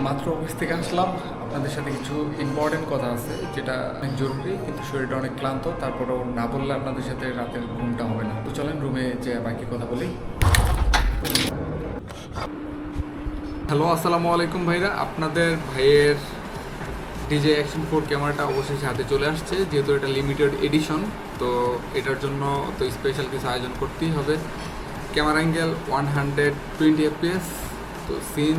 মাত্র অফিস থেকে আসলাম। আপনাদের সাথে কিছু ইম্পর্টেন্ট কথা আছে যেটা অনেক জরুরি, কিন্তু শরীরটা অনেক ক্লান্ত। তারপরেও না বললে আপনাদের সাথে রাতের ঘুমটা হবে না। তো চলেন রুমে যে বাকি কথা বলি। হ্যালো, আসসালামু আলাইকুম ভাইরা। আপনাদের ভাইয়ের ডিজে অ্যাকশন 4 ক্যামেরাটা অবশেষে হাতে চলে আসছে। যেহেতু এটা লিমিটেড এডিশন, তো এটার জন্য তো স্পেশাল কিছু আয়োজন করতেই হবে। ক্যামেরা অ্যাঙ্গেল 120 FPS, তো সিন